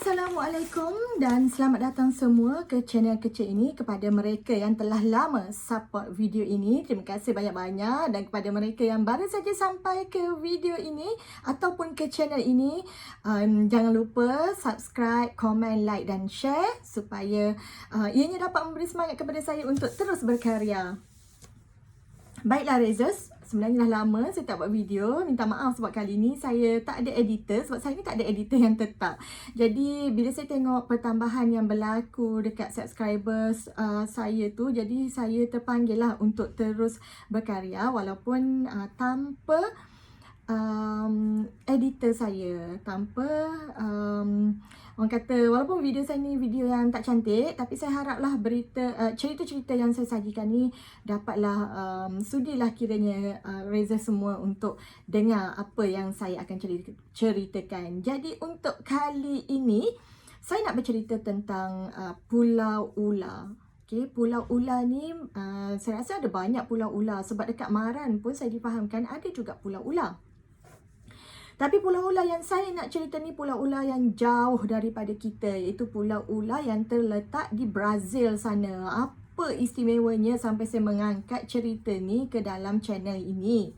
Assalamualaikum dan selamat datang semua ke channel kecil ini. Kepada mereka yang telah lama support video ini, terima kasih banyak-banyak. Dan kepada mereka yang baru saja sampai ke video ini ataupun ke channel ini, jangan lupa subscribe, komen, like dan share supaya ianya dapat memberi semangat kepada saya untuk terus berkarya. Baiklah Razors, sebenarnya dah lama saya tak buat video. Minta maaf sebab kali ni saya tak ada editor. Sebab saya ni tak ada editor yang tetap. Jadi bila saya tengok pertambahan yang berlaku dekat subscribers saya tu, jadi saya terpanggil lah untuk terus berkarya walaupun tanpa editor saya, tanpa orang kata walaupun video saya ni video yang tak cantik, tapi saya haraplah cerita-cerita yang saya sajikan ni dapatlah sudilah kiranya Reza semua untuk dengar apa yang saya akan ceritakan. Jadi untuk kali ini saya nak bercerita tentang Pulau Ula. Okay, Pulau Ula ni saya rasa ada banyak pulau Ula sebab dekat Maran pun saya difahamkan ada juga Pulau Ula. Tapi Pulau Ula yang saya nak cerita ni Pulau Ula yang jauh daripada kita, iaitu Pulau Ula yang terletak di Brazil sana. Apa istimewanya sampai saya mengangkat cerita ni ke dalam channel ini?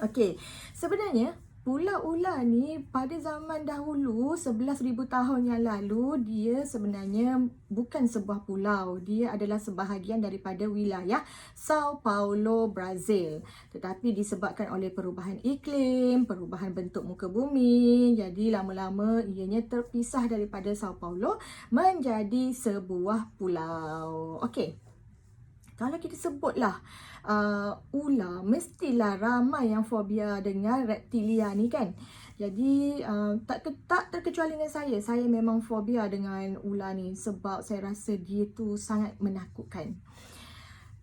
Okey, sebenarnya Pulau Ula ni pada zaman dahulu 11,000 tahun yang lalu dia sebenarnya bukan sebuah pulau. Dia adalah sebahagian daripada wilayah Sao Paulo, Brazil. Tetapi disebabkan oleh perubahan iklim, perubahan bentuk muka bumi, jadi lama-lama ianya terpisah daripada Sao Paulo menjadi sebuah pulau. Okey. Kalau kita sebutlah ular, mestilah ramai yang fobia dengan reptilia ni kan. Jadi tak terkecuali dengan saya. Saya memang fobia dengan ular ni sebab saya rasa dia tu sangat menakutkan.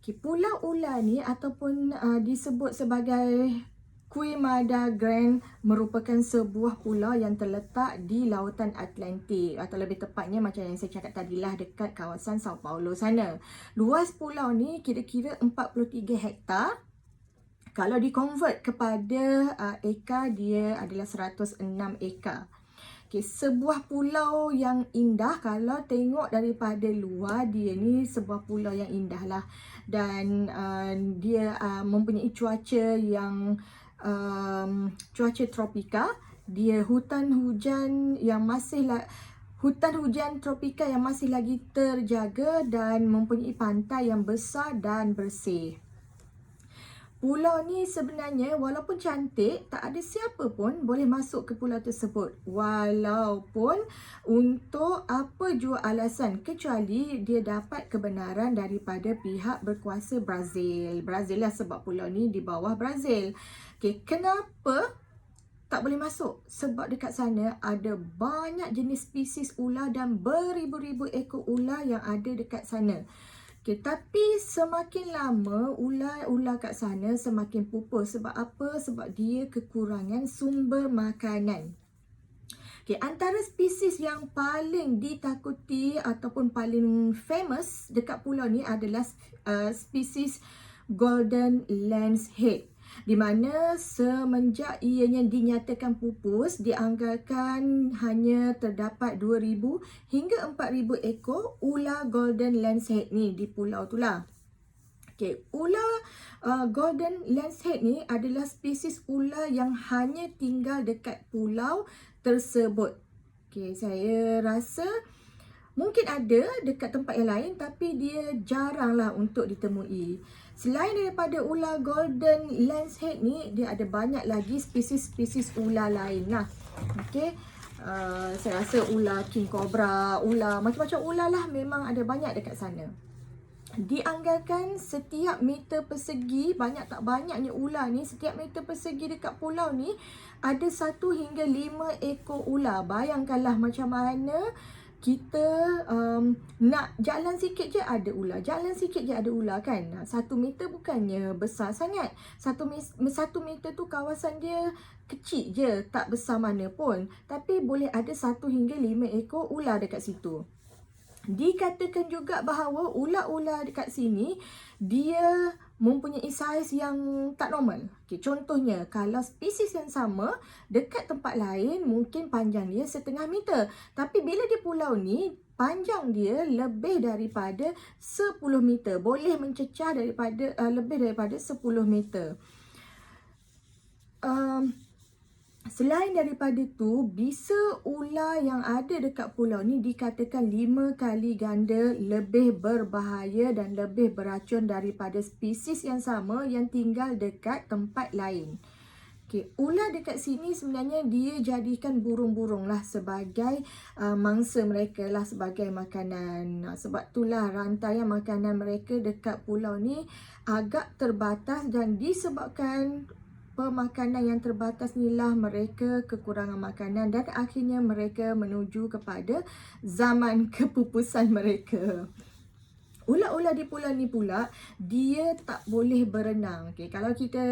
Okay, Pulau Ula ni ataupun disebut sebagai Queimada Grande merupakan sebuah pulau yang terletak di Lautan Atlantik, atau lebih tepatnya macam yang saya cakap tadilah dekat kawasan Sao Paulo sana. Luas pulau ni kira-kira 43 hektar. Kalau di-convert kepada ekar, dia adalah 106 ekar. Okay, sebuah pulau yang indah. Kalau tengok daripada luar, dia ni sebuah pulau yang indah lah. Dan dia mempunyai cuaca yang cuaca tropika. Dia hutan hujan tropika yang masih lagi terjaga dan mempunyai pantai yang besar dan bersih. Pulau ni sebenarnya walaupun cantik, tak ada siapa pun boleh masuk ke pulau tersebut. Walaupun untuk apa jua alasan, kecuali dia dapat kebenaran daripada pihak berkuasa Brazil. Brazil lah sebab pulau ni di bawah Brazil. Okay, kenapa tak boleh masuk? Sebab dekat sana ada banyak jenis spesies ular dan beribu-ribu ekor ular yang ada dekat sana. Okay, tapi semakin lama ular-ular kat sana semakin pupus. Sebab apa? Sebab dia kekurangan sumber makanan. Okay, antara spesies yang paling ditakuti ataupun paling famous dekat pulau ni adalah spesies Golden Lancehead, di mana semenjak ianya dinyatakan pupus, dianggarkan hanya terdapat 2,000 hingga 4,000 ekor ular Golden Lancehead ni di pulau tu lah. Okay, ular Golden Lancehead ni adalah spesies ular yang hanya tinggal dekat pulau tersebut. Okay, saya rasa mungkin ada dekat tempat yang lain, tapi dia jaranglah untuk ditemui. Selain daripada ular Golden Lancehead ni, dia ada banyak lagi spesies-spesies ular lain lah. Okay, saya rasa ular King Cobra, ular macam-macam ular lah, memang ada banyak dekat sana. Dianggarkan setiap meter persegi, banyak tak banyaknya ular ni, setiap meter persegi dekat pulau ni ada 1 hingga 5 ekor ular. Bayangkanlah macam mana kita nak jalan sikit je ada ular, jalan sikit je ada ular kan. 1 meter bukannya besar sangat. 1 meter tu kawasan dia kecil je, tak besar mana pun. Tapi boleh ada 1 hingga 5 ekor ular dekat situ. Dikatakan juga bahawa ular-ular dekat sini dia mempunyai saiz yang tak normal. Okay, contohnya, kalau spesies yang sama dekat tempat lain mungkin panjang dia 1/2 meter. Tapi bila di pulau ni, panjang dia lebih daripada 10 meter. Boleh mencecah daripada lebih daripada 10 meter. Selain daripada tu, bisa ular yang ada dekat pulau ni dikatakan 5 kali ganda lebih berbahaya dan lebih beracun daripada spesies yang sama yang tinggal dekat tempat lain. Okay, ular dekat sini sebenarnya dia jadikan burung-burung lah sebagai mangsa mereka lah, sebagai makanan. Sebab itulah rantaian makanan mereka dekat pulau ni agak terbatas, dan disebabkan pemakanan yang terbatas inilah mereka kekurangan makanan dan akhirnya mereka menuju kepada zaman kepupusan mereka. Ular-ular di pulau ni pula, dia tak boleh berenang. Okay, kalau kita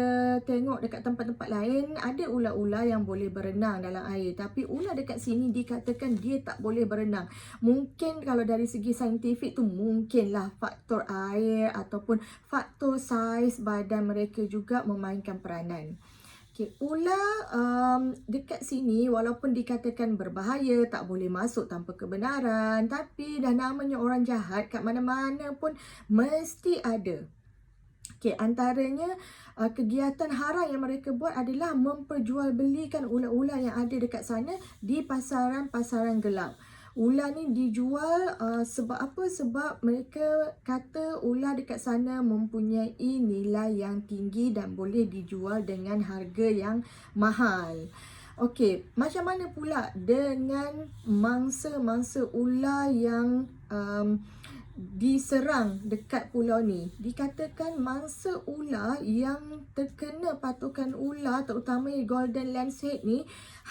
tengok dekat tempat-tempat lain, ada ular-ular yang boleh berenang dalam air. Tapi ular dekat sini dikatakan dia tak boleh berenang. Mungkin kalau dari segi saintifik tu mungkinlah faktor air ataupun faktor saiz badan mereka juga memainkan peranan. Okay, ular dekat sini walaupun dikatakan berbahaya, tak boleh masuk tanpa kebenaran, tapi dah namanya orang jahat, kat mana-mana pun mesti ada. Okay, antaranya kegiatan haram yang mereka buat adalah memperjualbelikan ular-ular yang ada dekat sana di pasaran-pasaran gelap. Ular ni dijual sebab apa? Sebab mereka kata ular dekat sana mempunyai nilai yang tinggi dan boleh dijual dengan harga yang mahal. Okey, macam mana pula dengan mangsa-mangsa ular yang diserang dekat pulau ni? Dikatakan mangsa ular yang terkena patukan ular, terutama golden lancehead ni,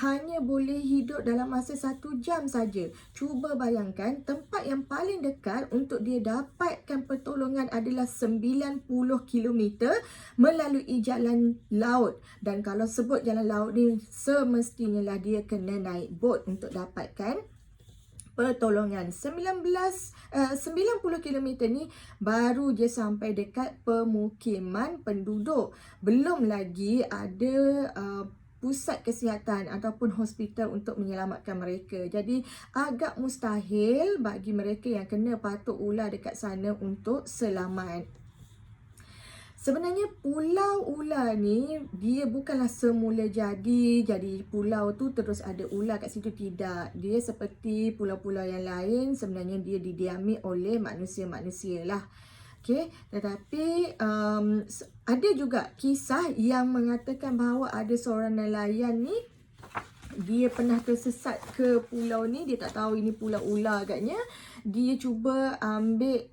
hanya boleh hidup dalam masa 1 jam saja. Cuba bayangkan, tempat yang paling dekat untuk dia dapatkan pertolongan adalah 90 km melalui jalan laut. Dan kalau sebut jalan laut ni, semestinya lah dia kena naik bot untuk dapatkan pertolongan. 90 km ni baru je sampai dekat pemukiman penduduk. Belum lagi ada pusat kesihatan ataupun hospital untuk menyelamatkan mereka. Jadi agak mustahil bagi mereka yang kena patuk ular dekat sana untuk selamat. Sebenarnya pulau ular ni dia bukanlah semula jadi pulau tu terus ada ular kat situ, tidak. Dia seperti pulau-pulau yang lain, sebenarnya dia didiami oleh manusia-manusia lah. Okay, tetapi ada juga kisah yang mengatakan bahawa ada seorang nelayan ni, dia pernah tersesat ke pulau ni. Dia tak tahu ini pulau ular agaknya. Dia cuba ambil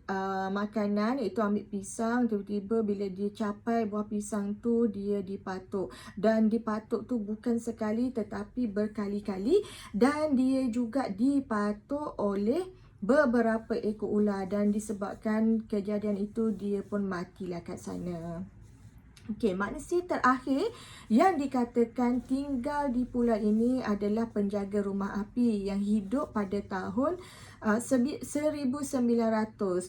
makanan, iaitu ambil pisang. Tiba-tiba bila dia capai buah pisang tu, dia dipatuk. Dan dipatuk tu bukan sekali tetapi berkali-kali. Dan dia juga dipatuk oleh beberapa ekor ular. Dan disebabkan kejadian itu, dia pun matilah kat sana. Okey, manusia terakhir yang dikatakan tinggal di pulau ini adalah penjaga rumah api yang hidup pada tahun 1900.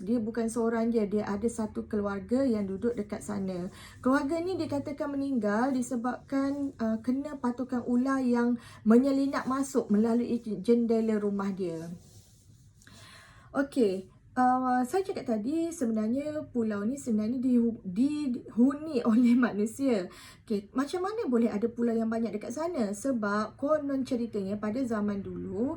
Dia bukan seorang je, dia ada satu keluarga yang duduk dekat sana. Keluarga ni dikatakan meninggal disebabkan kena patukan ular yang menyelinap masuk melalui jendela rumah dia. Okey. Saya cakap tadi sebenarnya pulau ni sebenarnya dihuni oleh manusia. Okay, macam mana boleh ada pulau yang banyak dekat sana? Sebab konon ceritanya pada zaman dulu,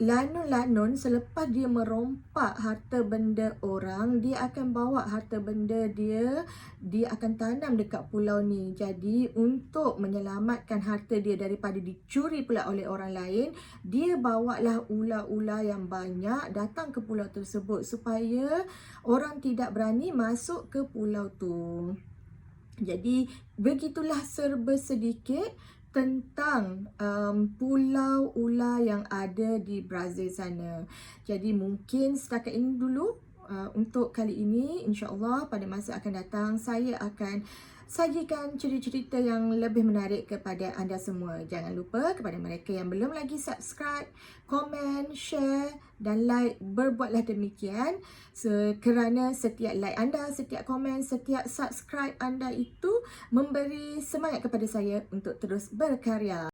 lanun-lanun selepas dia merompak harta benda orang, dia akan bawa harta benda dia akan tanam dekat pulau ni. Jadi untuk menyelamatkan harta dia daripada dicuri pula oleh orang lain, dia bawalah ular-ular yang banyak datang ke pulau tersebut supaya orang tidak berani masuk ke pulau tu. Jadi begitulah serba sedikit tentang pulau ular yang ada di Brazil sana. Jadi mungkin setakat ini dulu untuk kali ini. InsyaAllah pada masa akan datang saya akan sajikan cerita-cerita yang lebih menarik kepada anda semua. Jangan lupa kepada mereka yang belum lagi subscribe, komen, share dan like, berbuatlah demikian. Kerana setiap like anda, setiap komen, setiap subscribe anda itu memberi semangat kepada saya untuk terus berkarya.